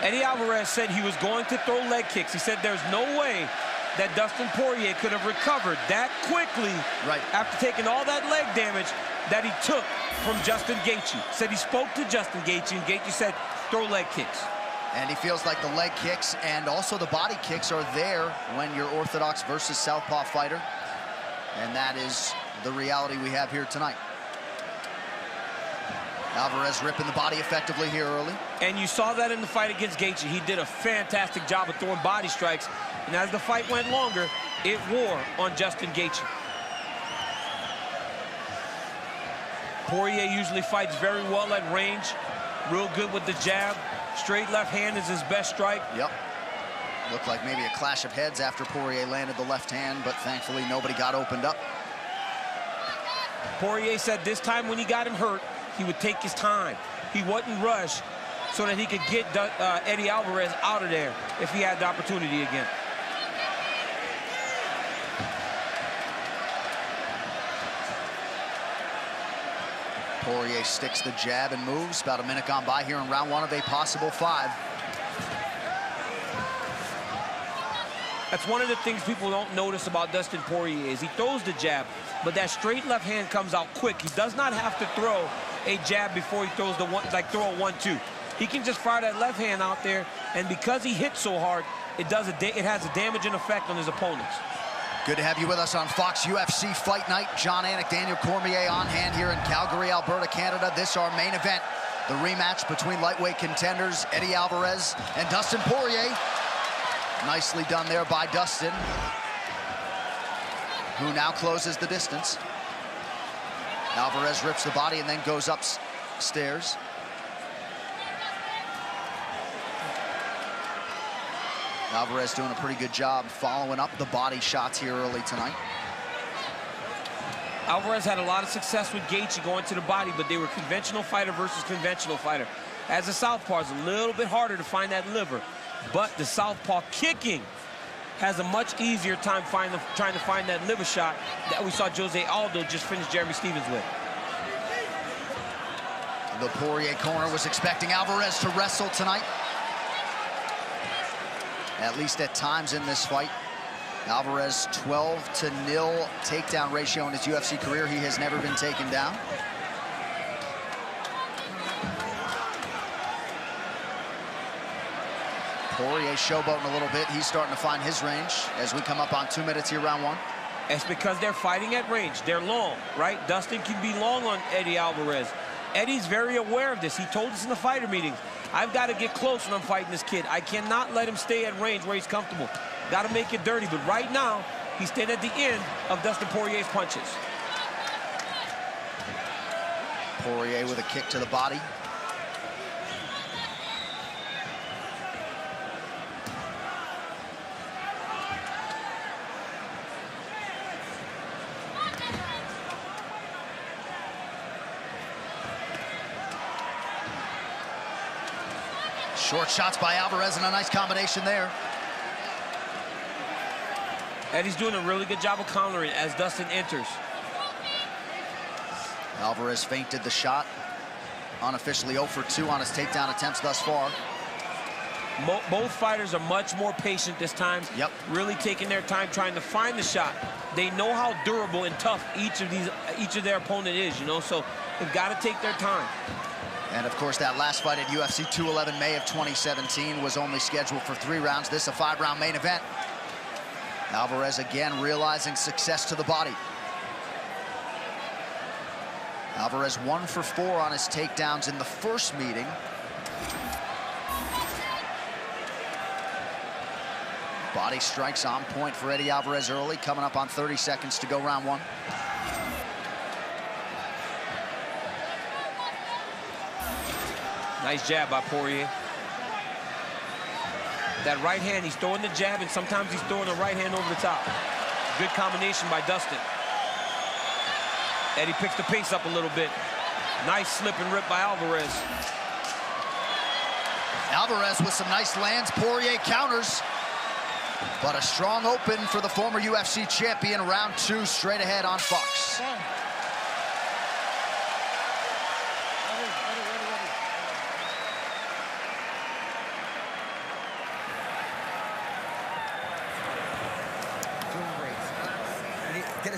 Eddie Alvarez said he was going to throw leg kicks. He said there's no way that Dustin Poirier could have recovered that quickly after taking all that leg damage that he took from Justin Gaethje. Said he spoke to Justin Gaethje, and Gaethje said, throw leg kicks. And he feels like the leg kicks and also the body kicks are there when you're orthodox versus southpaw fighter. And that is the reality we have here tonight. Alvarez ripping the body effectively here early. And you saw that in the fight against Gaethje. He did a fantastic job of throwing body strikes. And as the fight went longer, it wore on Justin Gaethje. Poirier usually fights very well at range. Real good with the jab. Straight left hand is his best strike. Yep. Looked like maybe a clash of heads after Poirier landed the left hand, but thankfully nobody got opened up. Poirier said this time when he got him hurt, he would take his time. He wouldn't rush so that he could get Eddie Alvarez out of there if he had the opportunity again. Poirier sticks the jab and moves. About a minute gone by here in round one of a possible 5. That's one of the things people don't notice about Dustin Poirier is he throws the jab, but that straight left hand comes out quick. He does not have to throw a jab before he throws the one, like throw a 1-2. He can just fire that left hand out there, and because he hits so hard, it has a damaging effect on his opponents. Good to have you with us on Fox UFC Fight Night. John Anik, Daniel Cormier on hand here in Calgary, Alberta, Canada. This our main event, the rematch between lightweight contenders Eddie Alvarez and Dustin Poirier. Nicely done there by Dustin, who now closes the distance. Alvarez rips the body and then goes upstairs. Alvarez doing a pretty good job following up the body shots here early tonight. Alvarez had a lot of success with Gaethje going to the body, but they were conventional fighter versus conventional fighter. As a southpaw, it's a little bit harder to find that liver, but the southpaw kicking has a much easier time trying to find that liver shot that we saw Jose Aldo just finish Jeremy Stephens with. The Poirier corner was expecting Alvarez to wrestle tonight, at least at times in this fight. Alvarez 12-0 takedown ratio in his UFC career. He has never been taken down. Poirier showboating a little bit. He's starting to find his range as we come up on 2 minutes here, round one. It's because they're fighting at range. They're long, right? Dustin can be long on Eddie Alvarez. Eddie's very aware of this. He told us in the fighter meetings, I've got to get close when I'm fighting this kid. I cannot let him stay at range where he's comfortable. Got to make it dirty. But right now, he's staying at the end of Dustin Poirier's punches. Poirier with a kick to the body. Short shots by Alvarez and a nice combination there. Eddie's doing a really good job of countering as Dustin enters. Alvarez feinted the shot. Unofficially 0 for 2 on his takedown attempts thus far. Both fighters are much more patient this time. Yep. Really taking their time trying to find the shot. They know how durable and tough each of their opponent is, you know, so they've got to take their time. And of course, that last fight at UFC 211 May of 2017 was only scheduled for 3 rounds. This is a 5-round main event. Alvarez again realizing success to the body. Alvarez 1 for 4 on his takedowns in the first meeting. Body strikes on point for Eddie Alvarez early, coming up on 30 seconds to go round one. Nice jab by Poirier. That right hand, he's throwing the jab, and sometimes he's throwing the right hand over the top. Good combination by Dustin. Eddie picks the pace up a little bit. Nice slip and rip by Alvarez. Alvarez with some nice lands. Poirier counters. But a strong open for the former UFC champion. Round 2 straight ahead on Fox.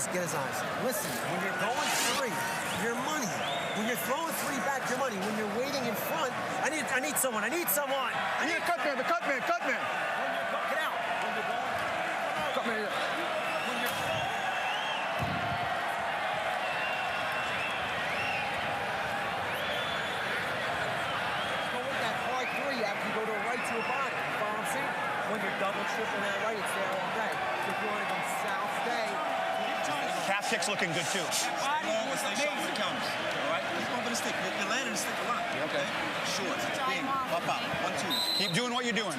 get his eyes. Listen, when you're going three, your money. When you're throwing three back, your money. When you're waiting in front, I need someone. I need someone. I need the cut man. Get out. When you're going, cut man. When you're go with that hard three after you go to a right to a body. You follow what I'm saying? When you're double tripping that right, it's there all day. If you want to go south, stay. Calf kick's looking good too. Stay sharp with the counters. All right? Keep over the stick. You're landing the stick a lot. Okay? Short. Big. Pop out. 1, 2. Keep doing what you're doing.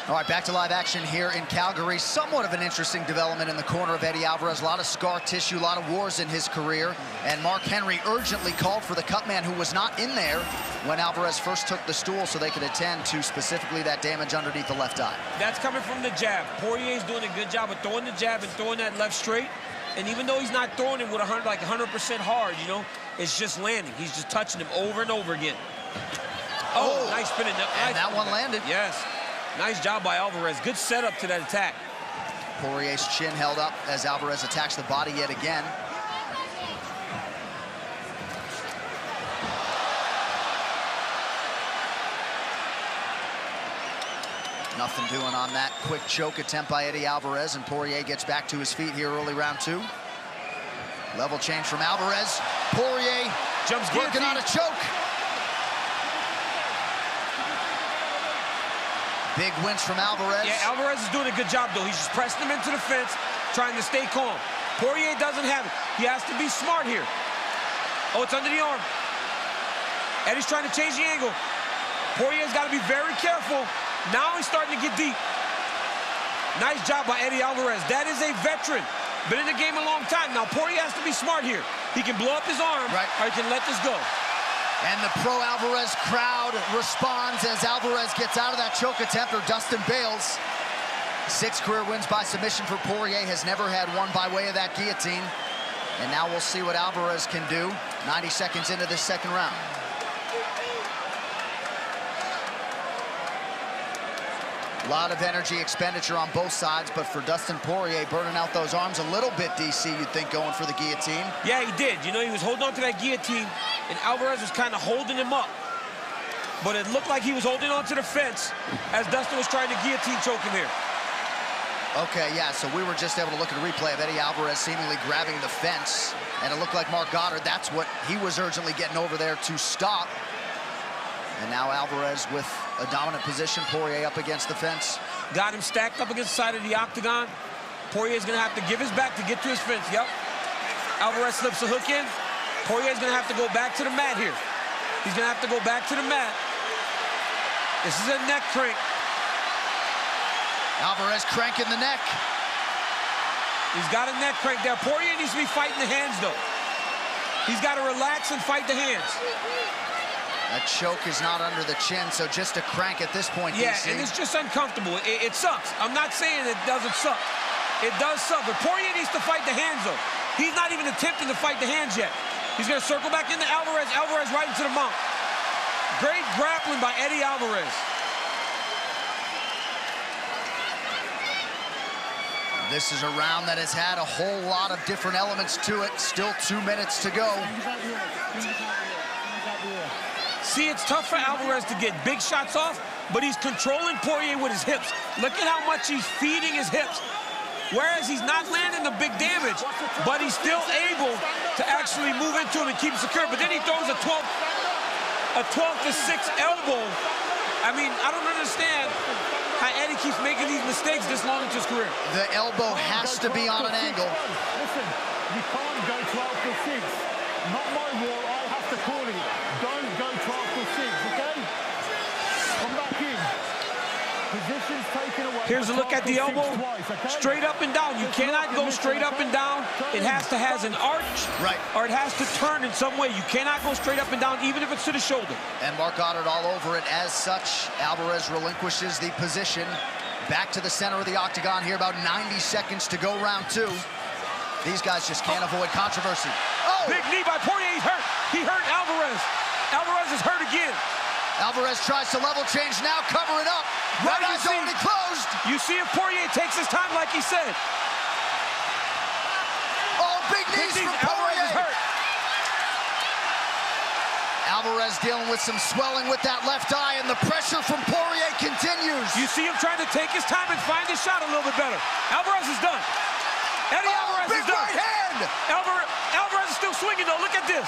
All right, back to live action here in Calgary. Somewhat of an interesting development in the corner of Eddie Alvarez. A lot of scar tissue, a lot of wars in his career. And Mark Henry urgently called for the cut man, who was not in there when Alvarez first took the stool, so they could attend to specifically that damage underneath the left eye. That's coming from the jab. Poirier's doing a good job of throwing the jab and throwing that left straight. And even though he's not throwing it with 100% hard, you know, it's just landing. He's just touching him over and over again. Oh, nice spinning. And that one landed. Yes. Nice job by Alvarez. Good setup to that attack. Poirier's chin held up as Alvarez attacks the body yet again. Nothing doing on that quick choke attempt by Eddie Alvarez, and Poirier gets back to his feet here early round 2. Level change from Alvarez. Poirier jumps working on a choke. Big winch from Alvarez. Yeah, Alvarez is doing a good job, though. He's just pressing him into the fence, trying to stay calm. Poirier doesn't have it. He has to be smart here. Oh, it's under the arm. Eddie's trying to change the angle. Poirier's got to be very careful. Now he's starting to get deep. Nice job by Eddie Alvarez. That is a veteran. Been in the game a long time. Now, Poirier has to be smart here. He can blow up his arm, or he can let this go. And the pro-Alvarez crowd responds as Alvarez gets out of that choke attempt, or Dustin bails. 6 career wins by submission for Poirier. Has never had one by way of that guillotine. And now we'll see what Alvarez can do 90 seconds into this second round. A lot of energy expenditure on both sides, but for Dustin Poirier, burning out those arms a little bit, DC, you'd think, going for the guillotine. Yeah, he did. You know, he was holding on to that guillotine, and Alvarez was kind of holding him up. But it looked like he was holding on to the fence as Dustin was trying to guillotine choke him here. Okay, yeah, so we were just able to look at a replay of Eddie Alvarez seemingly grabbing the fence, and it looked like Mark Goddard, that's what he was urgently getting over there to stop. And now Alvarez with a dominant position, Poirier up against the fence. Got him stacked up against the side of the octagon. Poirier's gonna have to give his back to get to his fence, yep. Alvarez slips a hook in. Poirier's gonna have to go back to the mat here. He's gonna have to go back to the mat. This is a neck crank. Alvarez cranking the neck. He's got a neck crank there. Poirier needs to be fighting the hands, though. He's got to relax and fight the hands. That choke is not under the chin, so just a crank at this point, Yeah, DC. and it's just uncomfortable. It sucks. I'm not saying it doesn't suck. It does suck, but Poirier needs to fight the hands, though. He's not even attempting to fight the hands yet. He's going to circle back into Alvarez. Alvarez right into the mount. Great grappling by Eddie Alvarez. This is a round that has had a whole lot of different elements to it. Still 2 minutes to go. See, it's tough for Alvarez to get big shots off, but he's controlling Poirier with his hips. Look at how much he's feeding his hips. Whereas he's not landing the big damage, but he's still able to actually move into him and keep him secure. But then he throws a 12 to 6 elbow. I mean, I don't understand how Eddie keeps making these mistakes this long into his career. The elbow has to be on an angle. Listen, you can't go 12 to 6. Not my rule, I have to call it. Don't go 12 to 6, okay? Come back in. Position's taken away. Here's a look at the elbow. Twice, okay? Straight up and down. You cannot go straight up and down. It has to have an arch, or it has to turn in some way. You cannot go straight up and down, even if it's to the shoulder. And Mark Goddard all over it. As such, Alvarez relinquishes the position. Back to the center of the octagon here, about 90 seconds to go round 2. These guys just can't avoid controversy. Oh! Big knee by Poirier, he's hurt. He hurt Alvarez. Alvarez is hurt again. Alvarez tries to level change now, covering up. Right eye's already closed. You see if Poirier takes his time like he said. Oh, big knees from Poirier. Alvarez is hurt. Alvarez dealing with some swelling with that left eye, and the pressure from Poirier continues. You see him trying to take his time and find his shot a little bit better. Alvarez is done. Eddie Alvarez big is done. right hand. Alvarez is still swinging, though. Look at this.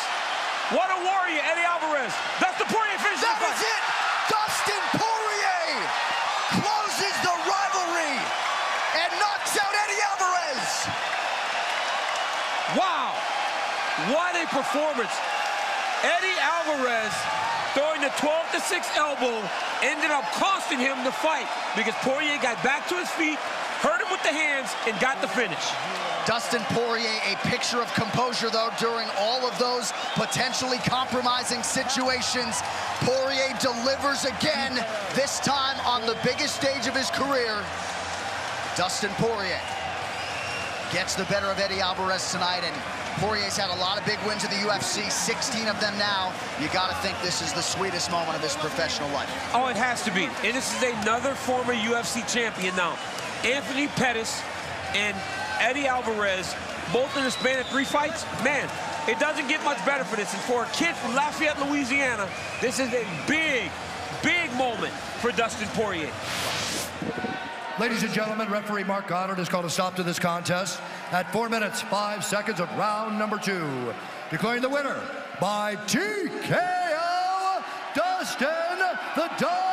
What a warrior, Eddie Alvarez. Dustin Poirier finishes the fight. That is it. Dustin Poirier closes the rivalry and knocks out Eddie Alvarez. Wow. What a performance. Eddie Alvarez throwing the 12-6 elbow ended up costing him the fight because Poirier got back to his feet, hurt him with the hands, and got the finish. Dustin Poirier, a picture of composure, though, during all of those potentially compromising situations. Poirier delivers again, this time on the biggest stage of his career. Dustin Poirier gets the better of Eddie Alvarez tonight, and Poirier's had a lot of big wins in the UFC, 16 of them now. You gotta think this is the sweetest moment of his professional life. Oh, it has to be. And this is another former UFC champion now. Anthony Pettis and Eddie Alvarez, both in the span of 3 fights. Man, it doesn't get much better for this. And for a kid from Lafayette, Louisiana, this is a big, big moment for Dustin Poirier. Ladies and gentlemen, referee Mark Goddard has called a stop to this contest at 4 minutes, 5 seconds of round number 2. Declaring the winner by TKO, Dustin the Dog